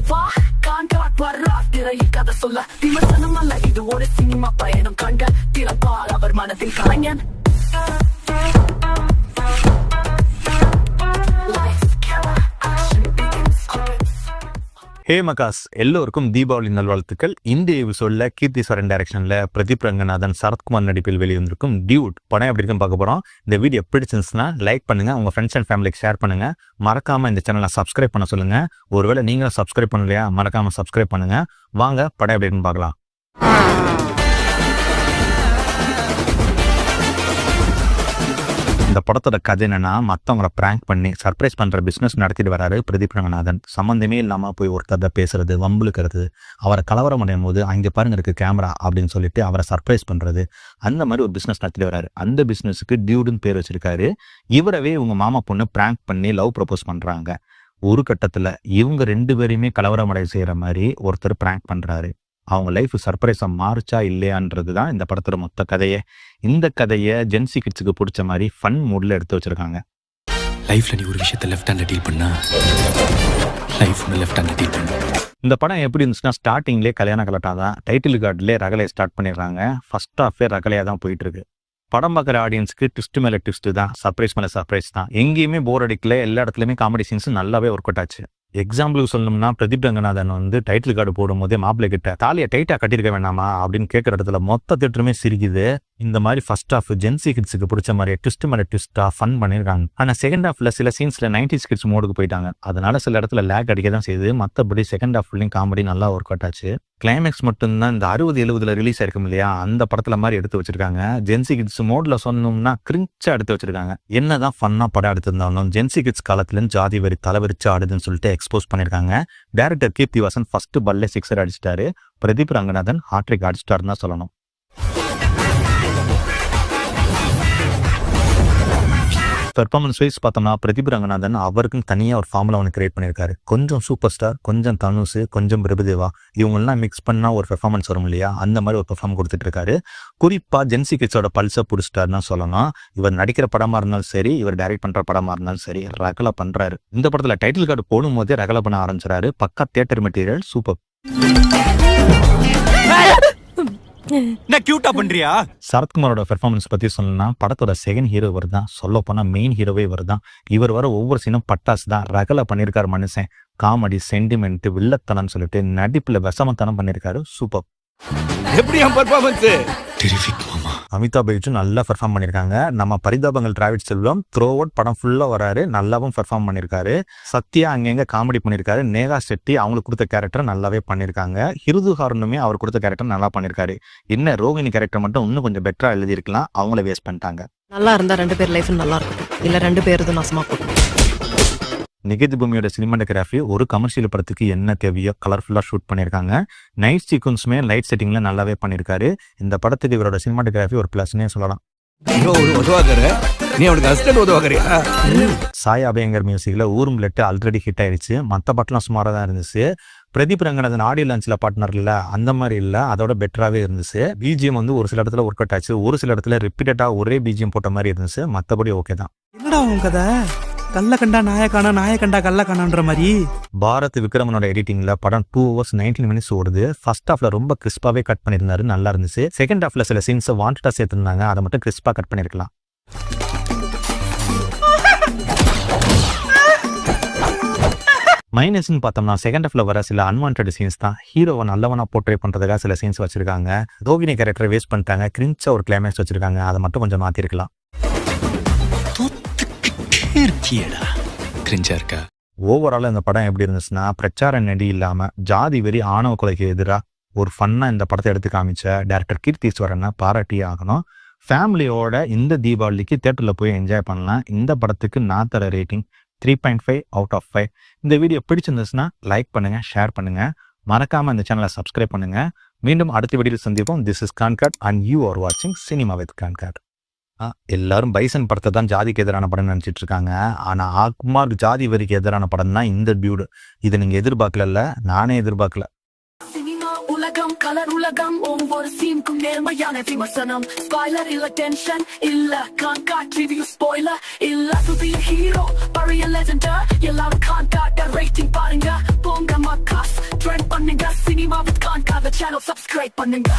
வா கான்ட்ராக்ட் வர்றா திரையில் கதை சொல்ல விமர்சனம் அல்ல இது ஒரு சினிமா பயணம் கண்ட திறப்பால் அவர் மனதில் கலைஞன் ஹே மகாஸ், எல்லோருக்கும் தீபாவளி நல்வாழ்த்துக்கள். இந்திய எபிசோட்ல கீர்த்தி சுரேன் டைரக்ஷன்ல பிரதீப் ரங்கநாதன், சரத்குமார் நடிப்பில் வெளிவந்திருக்கும் டியூட் படம் எப்படி இருக்குன்னு பார்க்க போறோம். இந்த வீடியோ பிடிச்சிருந்துச்சுன்னா லைக் பண்ணுங்க, உங்க ஃப்ரெண்ட்ஸ் அண்ட் ஃபேமிலிக்கு ஷேர் பண்ணுங்க. மறக்காம இந்த சேனலை சப்ஸ்கிரைப் பண்ண சொல்லுங்க. ஒருவேளை நீங்களும் சப்ஸ்கிரைப் பண்ணலையா, மறக்காம சப்ஸ்கிரைப் பண்ணுங்க. வாங்க படம் எப்படி இருக்குன்னு பார்க்கலாம். இந்த படத்தோட கதை என்னன்னா, மற்றவங்களை பிராங்க் பண்ணி சர்ப்ரைஸ் பண்ற பிசினஸ் நடத்திட்டு வராரு பிரதீப் ரங்கநாதன். சம்பந்தமே இல்லாம போய் ஒருத்தர் பேசுறது, வம்புலுக்கிறது, அவரை கலவரம் அடையும் போது அங்கே பாருங்க இருக்கு கேமரா அப்படின்னு சொல்லிட்டு அவரை சர்ப்ரைஸ் பண்றது, அந்த மாதிரி ஒரு பிசினஸ் நடத்திட்டு வராரு. அந்த பிசினஸுக்கு டியூடுன்னு பேர் வச்சிருக்காரு. இவரவே இவங்க மாமா பொண்ணு பிராங்க் பண்ணி லவ் ப்ரப்போஸ் பண்றாங்க. ஒரு கட்டத்துல இவங்க 2 பேரையுமே கலவரம் அடைய செய்யற மாதிரி ஒருத்தர் பிராங்க் பண்றாரு. அவங்க லைஃப் சர்ப்ரைஸா மாறுச்சா இல்லையான்றது தான் இந்த படத்தோட மொத்த கதையே. இந்த கதையை ஜென்சி கிட்ஸுக்கு பிடிச்ச மாதிரி ஃபன் மூட்ல எடுத்து வச்சிருக்காங்க. லைஃப்ல நீ ஒரு விஷயத்தை லெஃப்ட் ஹேண்ட்ல டீல் பண்ணா லைஃப் லெஃப்ட் ஹேண்ட்ல டீல் பண்ணு. இந்த படம் எப்படி இருந்துச்சுன்னா, ஸ்டார்டிங்லேயே கல்யாண கலட்டா தான். டைட்டில் கார்டுலேயே ரகலையை ஸ்டார்ட் பண்ணிடுறாங்க. ஃபர்ஸ்ட் ஹாஃபே ரகலையா தான் போயிட்டு இருக்கு. படம் பார்க்குற ஆடியன்ஸ்க்கு ட்விஸ்ட் மேலே ட்விஸ்ட் தான், சர்ப்ரைஸ் மேலே சர்ப்ரைஸ் தான். எங்கேயுமே போர் அடிக்கல. எல்லா இடத்துலையுமே காமெடி சீன்ஸ் நல்லாவே ஒர்க் அவுட் ஆச்சு. எக்ஸாம்பிளுக்கு சொல்லணும்னா, பிரதீப் ரங்கநாதன் டைட்டில் கார்டு போடும் போதே மாப்பிள்ளை கிட்ட தாலியை டைட்டா கட்டியிருக்க வேண்டாமா அப்படின்னு கேட்குற இடத்துல மொத்த தியேட்டருமே சிரிக்குது. இந்த மாதிரி ஃபர்ஸ்ட் ஹாஃப் ஜென்சி கிட்ஸுக்கு பிடிச்ச மாதிரி ட்விஸ்ட் மேலே ட்விஸ்டா ஃபன் பண்ணியிருக்காங்க. ஆனால் செகண்ட் ஹாஃப்ல சில சீன்ஸ்ல 90s கிட்ஸ் மோடுக்கு போயிட்டாங்க. அதனால சில இடத்துல லேக் அடிக்க தான் செய்யுது. மற்றபடி செகண்ட் ஹாஃப்லையும் காமெடி நல்லா ஒர்க் அவுட் ஆச்சு. கிளைமேக்ஸ் மட்டும்தான் இந்த 60-70 ரிலீஸ் ஆயிருக்கும் இல்லையா, அந்த படத்துல மாதிரி எடுத்து வச்சிருக்காங்க. ஜென்சி கிட்ஸ் மோட்ல சொன்னோம்னா கிரிஞ்சா எடுத்து வச்சிருக்காங்க. என்னதான் ஃபன்னா படம் எடுத்திருந்தாலும் ஜென்சி கிட்ஸ் காலத்துல ஜாதி வரி தலைவரிச்சு ஆடுதுன்னு சொல்லிட்டு எக்ஸ்போஸ் பண்ணிருக்காங்க. டைரக்டர் கீர்த்தி வாசன் ஃபர்ஸ்ட் பல்லே 6 அடிச்சிட்டாரு. பிரதீப் ரங்கநாதன் ஹாட்ரிக் அடிச்சிட்டாருன்னு தான் சொல்லணும். பெர்ஃபார்மன்ஸ் வைஸ் பார்த்தோம்னா, பிரதீப் ரங்கநாதன் அவருக்கும் தனியாக ஒரு ஃபார்முலா ஒன்று கிரியேட் பண்ணியிருக்காரு. கொஞ்சம் சூப்பர் ஸ்டார், கொஞ்சம் தனுஷ், கொஞ்சம் பிரபுதேவா, இவங்கெல்லாம் மிக்ஸ் பண்ணால் ஒரு பெர்ஃபார்மன்ஸ் வரும் இல்லையா, அந்த மாதிரி ஒரு பெர்ஃபார்ம் கொடுத்துட்டு இருக்காரு. குறிப்பாக ஜென்சி கிட்ஸோட பல்ஸை பிடிச்சிட்டாருன்னு சொல்லணும். இவர் நடிக்கிற படமாக இருந்தாலும் சரி, இவர் டைரக்ட் பண்ணுற படமாக இருந்தாலும் சரி, ரகலை பண்ணுறாரு. இந்த படத்தில் டைட்டில் கார்டு போடும் போதே ரகலை பண்ண ஆரம்பிச்சிடாரு. பக்கா தியேட்டர் மெட்டீரியல், சூப்பர். சரத்குமாரோட பெர்ஃபார்மன்ஸ் பத்தி சொல்லணும்னா, படத்தோட செகண்ட் ஹீரோ இவர் தான். சொல்ல போனா மெயின் ஹீரோவே இவர் தான். இவர் வர ஒவ்வொரு சீனும் பட்டாசு தான். ரகலை பண்ணியிருக்காரு மனுஷன். காமெடி, சென்டிமெண்ட், வில்லத்தனம் சொல்லிட்டு நடிப்புல விஷமத்தனம் பண்ணியிருக்காரு. சூப்பர். அமிதாப் பச்சன் நல்லா பெர்ஃபார்ம் பண்ணியிருக்காங்க. நம்ம பரிதாபங்கள் டிராவிட் செல்வம் த்ரோ அவுட் படம் ஃபுல்லா வராரு, நல்லாவும் பெர்ஃபார்ம் பண்ணியிருக்காரு. சத்யா அங்கங்க காமெடி பண்ணியிருக்காரு. நேகா செட்டி அவங்களுக்கு கொடுத்த கேரக்டர் நல்லாவே பண்ணியிருக்காங்க. ஹிருது ஹாரனுமே அவர் கொடுத்த கேரக்டர் நல்லா பண்ணியிருக்காரு. என்ன ரோகிணி கேரக்டர் மட்டும் இன்னும் கொஞ்சம் பெட்டரா எழுதியிருக்கலாம், அவங்கள வேஸ்ட் பண்ணிட்டாங்க. நல்லா இருந்தா 2 பேர் லைஃப் நல்லா இருக்கும், இல்ல 2 பேரும் நாசமா போகும். நிகேத் பூமியோட சினிமாட்டோகிராஃபி ஒரு கமர்ஷியல் படத்துக்கு என்ன தேவையோ கலர்ஃபுல்லா ஷூட் பண்ணியிருக்காங்க. நைட் சீக்வன்ஸுமே லைட் செட்டிங்ல நல்லாவே பண்ணியிருக்காரு. இந்த படத்துக்கு இவரோட சினிமாட்டோகிராஃபி ஒரு பிளஸ்னே சொல்லலாம். சாய் அபயங்கர் மியூசிக்ல ஊரும் லெட்டு ஆல்ரெடி ஹிட் ஆயிடுச்சு. மற்ற பாட்டுலாம் சுமாராக தான் இருந்துச்சு. பிரதீப் ரங்கநாதன் ஆடியோ லான்ச்ல பார்ட்னர் இல்ல, அந்த மாதிரி இல்ல, அதோட பெட்டராகவே இருந்துச்சு. பிஜிஎம் ஒரு சில இடத்துல ஒர்க் அவுட் ஆச்சு. ஒரு சில இடத்துல ரிப்பீட்டடா ஒரே பிஜிஎம் போட்ட மாதிரி இருந்துச்சு. மற்றபடி ஓகே தான். என்னடா உன் கதை? கல்ல கண்டா நாயக்கானா, நாய கண்டா கல்ல காணான்ற மாதிரி. பாரத் விக்ரமனோட எடிட்டிங்ல படம் 2 hours 19 minutes ஓடுது. ஃபர்ஸ்ட் ஹாஃப்ல ரொம்ப கிறிஸ்பாவே கட் பண்ணியிருந்தாரு, நல்லா இருந்துச்சு. செகண்ட் ஹாஃப்ல சில சீன்ஸ் வாண்டடா சேர்த்திருந்தாங்க, அதை மட்டும் கிறிஸ்பா கட் பண்ணிருக்கலாம். மைனஸ்ன்னு பார்த்தோம்னா, செகண்ட் ஹாஃப்ல வர சில அன்வான்ட் சீன்ஸ் தான். ஹீரோவை நல்லவனா போர்ட்ரே பண்றதுக்காக சில சீன்ஸ் வச்சிருக்காங்க. ரோகிணி கேரக்டரை வேஸ்ட் பண்ணிட்டாங்க. கிரிஞ்சா ஒரு கிளைமேக்ஸ் வச்சிருக்காங்க, அதை மட்டும் கொஞ்சம் மாத்திருக்கலாம். ஓவரால் இந்த படம் எப்படி இருந்துச்சுன்னா, பிரச்சார நடி இல்லாம ஜாதி வெறி ஆணவ கொலைக்கு எதிராக ஒரு ஃபன்னா இந்த படத்தை எடுத்து காமிச்ச டைரக்டர் கீர்த்தி சுரேனை பாராட்டியே ஆகணும். ஃபேமிலியோட இந்த தீபாவளிக்கு தியேட்டர்ல போய் என்ஜாய் பண்ணலாம். இந்த படத்துக்கு நான் தர ரேட்டிங் 3.5 out of 5. இந்த வீடியோ பிடிச்சிருந்துச்சுன்னா லைக் பண்ணுங்க, ஷேர் பண்ணுங்க, மறக்காம இந்த சேனலை சப்ஸ்கிரைப் பண்ணுங்க. மீண்டும் அடுத்த வீடியோவில் சந்திப்போம். This is Concord and you are வாட்சிங் சினிமா வித் கான்காட். எல்லாரும் பைசன் படத்தை தான் ஜாதிக்கு எதிரான படம் நினைச்சிட்டு இருக்காங்க. ஆனா ஆக்குமார் ஜாதி வரிக்கு எதிரான படம் தான் இந்த டியூடு. இதை நீங்க எதிர்பார்க்கல, நானே எதிர்பார்க்கல. உலகம் கலர் உலகம், ஒவ்வொரு சீனுக்கும் நேர்மையான விமர்சனம். ஸ்பாய்லர் இல்ல, டென்ஷன் இல்ல, கான்காட் ரிவ்யூ ஸ்பாய்லர் இல்ல. புதிய ஹீரோ, பழைய லெஜெண்டர், எல்லாரும் கான்காட் ரேட்டிங் பாருங்க. போங்க மக்காஸ். மறக்காத சேனல் சப்ஸ்கிரைப் பண்ணுங்க